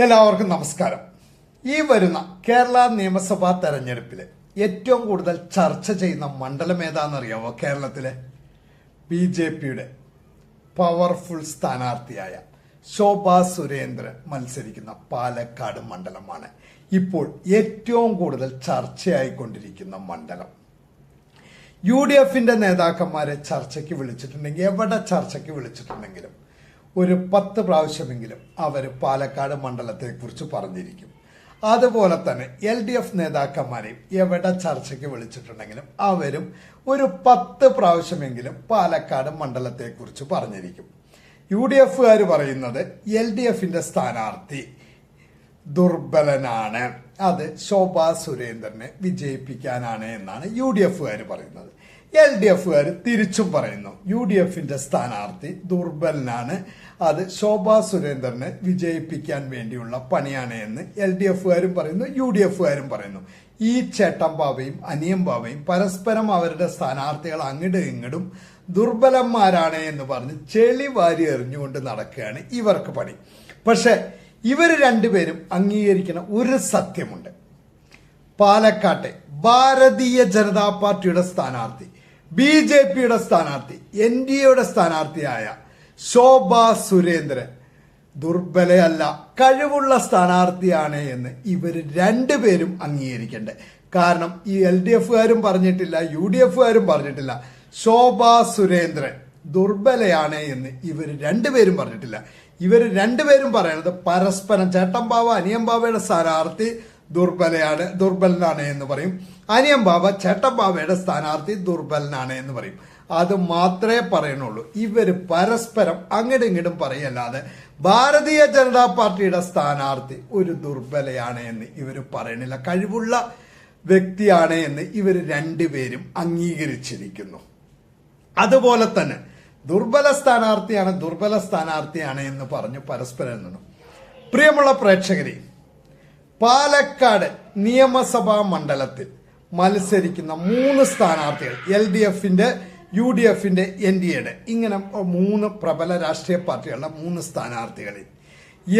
എല്ലാവർക്കും നമസ്കാരം. ഈ വരുന്ന കേരള നിയമസഭാ തെരഞ്ഞെടുപ്പിൽ ഏറ്റവും കൂടുതൽ ചർച്ച ചെയ്യുന്ന മണ്ഡലം ഏതാണെന്നറിയാമോ? കേരളത്തിലെ BJPയുടെ പവർഫുൾ സ്ഥാനാർത്ഥിയായ ശോഭാ സുരേന്ദ്രൻ മത്സരിക്കുന്ന പാലക്കാട് മണ്ഡലമാണ് ഇപ്പോൾ ഏറ്റവും കൂടുതൽ ചർച്ചയായിക്കൊണ്ടിരിക്കുന്ന മണ്ഡലം. UDFന്റെ നേതാക്കന്മാരെ ചർച്ചയ്ക്ക് വിളിച്ചിട്ടുണ്ടെങ്കിൽ, എവിടെ ചർച്ചയ്ക്ക് വിളിച്ചിട്ടുണ്ടെങ്കിലും ഒരു 10 പ്രാവശ്യമെങ്കിലും അവർ പാലക്കാട് മണ്ഡലത്തെക്കുറിച്ച് പറഞ്ഞിരിക്കും. അതുപോലെ തന്നെ LDF നേതാക്കന്മാരെയും എവിടെ ചർച്ചയ്ക്ക് വിളിച്ചിട്ടുണ്ടെങ്കിലും അവരും ഒരു 10 പ്രാവശ്യമെങ്കിലും പാലക്കാട് മണ്ഡലത്തെക്കുറിച്ച് പറഞ്ഞിരിക്കും. UDFകാർ പറയുന്നത് LDFന്റെ സ്ഥാനാർത്ഥി ദുർബലനാണ്, അത് ശോഭാ സുരേന്ദ്രനെ വിജയിപ്പിക്കാനാണ് എന്നാണ് UDFകാർ പറയുന്നത്. LDFകാർ തിരിച്ചും പറയുന്നു, UDFന്റെ സ്ഥാനാർത്ഥി ദുർബലനാണ്, അത് ശോഭാ സുരേന്ദ്രനെ വിജയിപ്പിക്കാൻ വേണ്ടിയുള്ള പണിയാണ് എന്ന് LDFകാരും പറയുന്നു, UDFകാരും പറയുന്നു. ഈ ചേട്ടമ്പാവയും അനിയമ്പാവയും പരസ്പരം അവരുടെ സ്ഥാനാർത്ഥികൾ അങ്ങോട്ടും ഇങ്ങോട്ടും ദുർബലന്മാരാണ് എന്ന് പറഞ്ഞ് ചെളി വാരി എറിഞ്ഞുകൊണ്ട് നടക്കുകയാണ് ഇവർക്ക് പണി. പക്ഷെ ഇവർ രണ്ടുപേരും അംഗീകരിക്കുന്ന ഒരു സത്യമുണ്ട്. പാലക്കാട്ടെ ഭാരതീയ ജനതാ പാർട്ടിയുടെ സ്ഥാനാർത്ഥി, BJPയുടെ സ്ഥാനാർത്ഥി, NDAയുടെ സ്ഥാനാർത്ഥിയായ ശോഭാ സുരേന്ദ്രൻ ദുർബലയല്ല, കഴിവുള്ള സ്ഥാനാർത്ഥിയാണ് എന്ന് ഇവർ രണ്ടുപേരും അംഗീകരിക്കണ്ടേ. കാരണം ഈ LDFകാരും പറഞ്ഞിട്ടില്ല, UDFകാരും പറഞ്ഞിട്ടില്ല ശോഭാ സുരേന്ദ്രൻ ദുർബലയാണ് എന്ന് ഇവർ രണ്ടുപേരും പറഞ്ഞിട്ടില്ല. ഇവർ രണ്ടുപേരും പറയുന്നത് പരസ്പരം ചേട്ടമ്പാവ അനിയമ്പാവയുടെ സ്ഥാനാർത്ഥി ദുർബലനാണ് എന്ന് പറയും, അനിയമ്പാവ ചേട്ടമ്പാവയുടെ സ്ഥാനാർത്ഥി ദുർബലനാണ് എന്ന് പറയും. അത് മാത്രമേ പറയുന്നുള്ളൂ. ഇവർ പരസ്പരം അങ്ങോട്ടും ഇങ്ങോട്ടും പറയല്ലാതെ ഭാരതീയ ജനതാ പാർട്ടിയുടെ സ്ഥാനാർത്ഥി ഒരു ദുർബലയാണ് എന്ന് ഇവർ പറയണില്ല, കഴിവുള്ള വ്യക്തിയാണ് എന്ന് ഇവർ രണ്ടുപേരും അംഗീകരിച്ചിരിക്കുന്നു. അതുപോലെ തന്നെ ദുർബല സ്ഥാനാർത്ഥിയാണ് എന്ന് പറഞ്ഞു പരസ്പരം നിന്നു. പ്രിയമുള്ള പ്രേക്ഷകരെ, പാലക്കാട് നിയമസഭാ മണ്ഡലത്തിൽ മത്സരിക്കുന്ന 3 സ്ഥാനാർത്ഥികൾ, LDFന്റെ, UDFന്റെ, NDAയുടെ, ഇങ്ങനെ 3 പ്രബല രാഷ്ട്രീയ പാർട്ടികളുടെ 3 സ്ഥാനാർത്ഥികളിൽ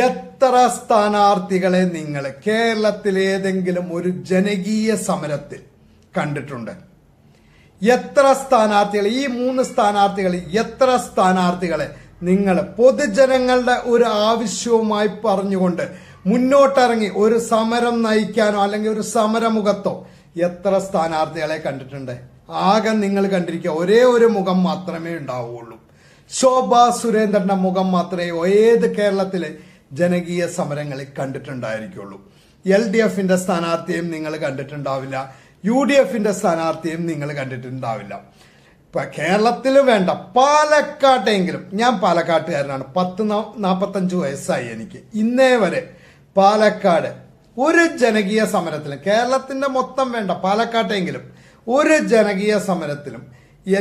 എത്ര സ്ഥാനാർത്ഥികളെ നിങ്ങൾ കേരളത്തിലെ ഏതെങ്കിലും ഒരു ജനകീയ സമരത്തിൽ കണ്ടിട്ടുണ്ട്? എത്ര സ്ഥാനാർത്ഥികൾ, ഈ 3 സ്ഥാനാർത്ഥികളിൽ എത്ര സ്ഥാനാർത്ഥികളെ നിങ്ങൾ പൊതുജനങ്ങളുടെ ഒരു ആവശ്യവുമായി പറഞ്ഞുകൊണ്ട് മുന്നോട്ടിറങ്ങി ഒരു സമരം നയിക്കാനോ അല്ലെങ്കിൽ ഒരു സമരമുഖത്തോ എത്ര സ്ഥാനാർത്ഥികളെ കണ്ടിട്ടുണ്ട്? ആകെ നിങ്ങൾ കണ്ടിരിക്കുക ഒരേ ഒരു മുഖം മാത്രമേ ഉണ്ടാവുകയുള്ളൂ. ശോഭാ സുരേന്ദ്രന്റെ മുഖം മാത്രമേ ഏത് കേരളത്തിലെ ജനകീയ സമരങ്ങളിൽ കണ്ടിട്ടുണ്ടായിരിക്കുള്ളൂ. LDFന്റെ സ്ഥാനാർത്ഥിയും നിങ്ങൾ കണ്ടിട്ടുണ്ടാവില്ല, UDFന്റെ സ്ഥാനാർത്ഥിയും നിങ്ങൾ കണ്ടിട്ടുണ്ടാവില്ല. ഇപ്പൊ കേരളത്തിൽ വേണ്ട, പാലക്കാട്ടെങ്കിലും, ഞാൻ പാലക്കാട്ടുകാരനാണ്, 45 വയസ്സായി എനിക്ക്. ഇന്നേ വരെ പാലക്കാട് ഒരു ജനകീയ സമരത്തിലും, കേരളത്തിന്റെ മൊത്തം വേണ്ട, പാലക്കാട്ടെങ്കിലും ഒരു ജനകീയ സമരത്തിലും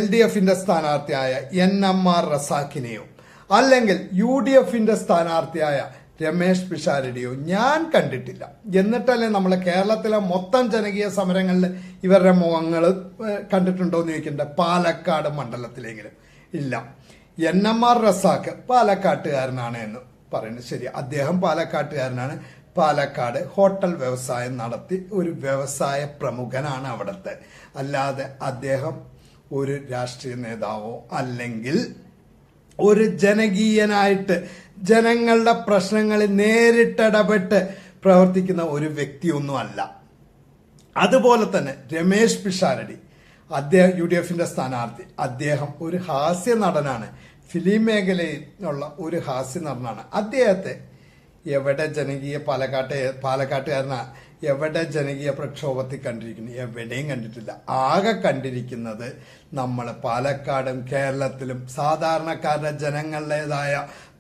LDFന്റെ സ്ഥാനാർത്ഥിയായ NMR റസാഖിനെയോ അല്ലെങ്കിൽ UDFന്റെ സ്ഥാനാർത്ഥിയായ രമേശ് പിഷാരടിയോ ഞാൻ കണ്ടിട്ടില്ല. എന്നിട്ടല്ലേ നമ്മൾ കേരളത്തിലെ മൊത്തം ജനകീയ സമരങ്ങളിൽ ഇവരുടെ മുഖങ്ങൾ കണ്ടിട്ടുണ്ടോ എന്ന് ചോദിക്കണ്ടേ? പാലക്കാട് മണ്ഡലത്തിലെങ്കിലും ഇല്ല. NMR റസാഖ് പാലക്കാട്ടുകാരനാണ് എന്ന് പറയുന്നത് ശരി, അദ്ദേഹം പാലക്കാട്ടുകാരനാണ്. പാലക്കാട് ഹോട്ടൽ വ്യവസായം നടത്തി ഒരു വ്യവസായ പ്രമുഖനാണ് അവിടുത്തെ. അല്ലാതെ അദ്ദേഹം ഒരു രാഷ്ട്രീയ നേതാവോ അല്ലെങ്കിൽ ഒരു ജനകീയനായിട്ട് ജനങ്ങളുടെ പ്രശ്നങ്ങളിൽ നേരിട്ടിടപെട്ട് പ്രവർത്തിക്കുന്ന ഒരു വ്യക്തിയൊന്നും അല്ല. അതുപോലെ തന്നെ രമേശ് പിഷാരടി, അദ്ദേഹം UDFന്റെ സ്ഥാനാർത്ഥി, അദ്ദേഹം ഒരു ഹാസ്യ നടനാണ്, ഫിലിം മേഖലയിലുള്ള ഒരു ഹാസ്യ നടനാണ്. അദ്ദേഹത്തെ എവിടെ ജനകീയ പാലക്കാട്ടുകാരനാ എവിടെ ജനകീയ പ്രക്ഷോഭത്തിൽ കണ്ടിരിക്കുന്നു? എവിടെയും കണ്ടിട്ടില്ല. ആകെ കണ്ടിരിക്കുന്നത് നമ്മൾ പാലക്കാടും കേരളത്തിലും സാധാരണക്കാരുടെ ജനങ്ങളുടേതായ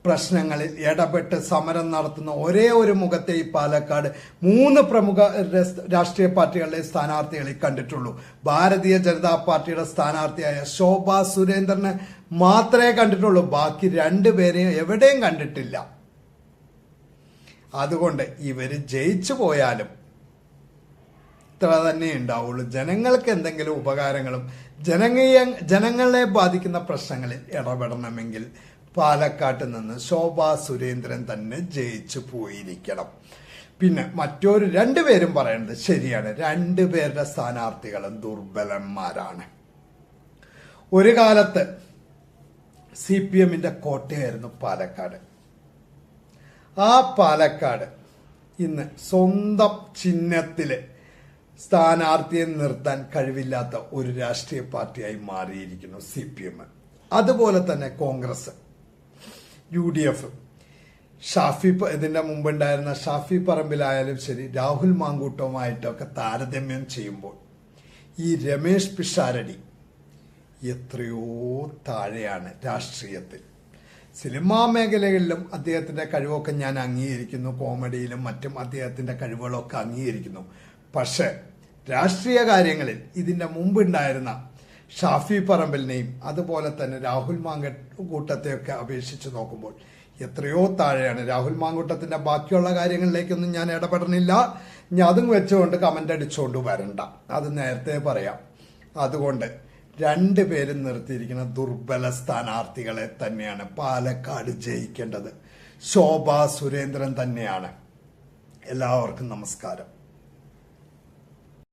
പ്രശ്നങ്ങളിൽ ഇടപെട്ട് സമരം നടത്തുന്ന ഒരേ ഒരു മുഖത്തെ ഈ പാലക്കാട് 3 പ്രമുഖ രാഷ്ട്രീയ പാർട്ടികളുടെ സ്ഥാനാർത്ഥികളെ കണ്ടിട്ടുള്ളൂ. ഭാരതീയ ജനതാ പാർട്ടിയുടെ സ്ഥാനാർത്ഥിയായ ശോഭാ സുരേന്ദ്രനെ മാത്രമേ കണ്ടിട്ടുള്ളൂ, ബാക്കി 2 പേരെയും എവിടെയും കണ്ടിട്ടില്ല. അതുകൊണ്ട് ഇവര് ജയിച്ചു പോയാലും ഇത്ര തന്നെ ഉണ്ടാവുള്ളൂ. ജനങ്ങൾക്ക് എന്തെങ്കിലും ഉപകാരങ്ങളും ജനങ്ങളെ ബാധിക്കുന്ന പ്രശ്നങ്ങളിൽ ഇടപെടണമെങ്കിൽ പാലക്കാട്ട് നിന്ന് ശോഭാ സുരേന്ദ്രൻ തന്നെ ജയിച്ചു പോയിരിക്കണം. പിന്നെ മറ്റൊരു രണ്ടുപേരും പറയുന്നത് ശരിയാണ്, രണ്ടുപേരുടെ സ്ഥാനാർത്ഥികളും ദുർബലന്മാരാണ്. ഒരു കാലത്ത് CPMന്റെ കോട്ടയായിരുന്നു പാലക്കാട്. ആ പാലക്കാട് ഇന്ന് സ്വന്തം ചിഹ്നത്തില് സ്ഥാനാർത്ഥിയെ നിർത്താൻ കഴിവില്ലാത്ത ഒരു രാഷ്ട്രീയ പാർട്ടിയായി മാറിയിരിക്കുന്നു CPM. അതുപോലെ തന്നെ കോൺഗ്രസ്, UDF, ഇതിന്റെ മുമ്പുണ്ടായിരുന്ന ഷാഫി പറമ്പിലായാലും ശരി, രാഹുൽ മാങ്കൂട്ടവുമായിട്ടൊക്കെ താരതമ്യം ചെയ്യുമ്പോൾ ഈ രമേശ് പിഷാരടി എത്രയോ താഴെയാണ് രാഷ്ട്രീയത്തിൽ. സിനിമാ മേഖലകളിലും അദ്ദേഹത്തിന്റെ കഴിവൊക്കെ ഞാൻ അംഗീകരിക്കുന്നു, കോമഡിയിലും മറ്റും അദ്ദേഹത്തിന്റെ കഴിവുകളൊക്കെ അംഗീകരിക്കുന്നു. പക്ഷെ രാഷ്ട്രീയ കാര്യങ്ങളിൽ ഇതിന്റെ മുമ്പുണ്ടായിരുന്ന ഷാഫി പറമ്പലിനെയും അതുപോലെ തന്നെ രാഹുൽ മാങ്കൂട്ടത്തെയൊക്കെ അപേക്ഷിച്ച് നോക്കുമ്പോൾ എത്രയോ താഴെയാണ്. രാഹുൽ മാങ്കൂട്ടത്തിന്റെ ബാക്കിയുള്ള കാര്യങ്ങളിലേക്കൊന്നും ഞാൻ ഇടപെടണില്ല. ഞാൻ അതും വെച്ചുകൊണ്ട് കമന്റ് അടിച്ചുകൊണ്ട് വരണ്ട, അത് നേരത്തെ പറയാം. അതുകൊണ്ട് രണ്ടുപേരും നിർത്തിയിരിക്കുന്ന ദുർബല സ്ഥാനാർത്ഥികളെ തന്നെയാണ് പാലക്കാട് ജയിക്കേണ്ടത്. ശോഭാ സുരേന്ദ്രൻ തന്നെയാണ്. എല്ലാവർക്കും നമസ്കാരം.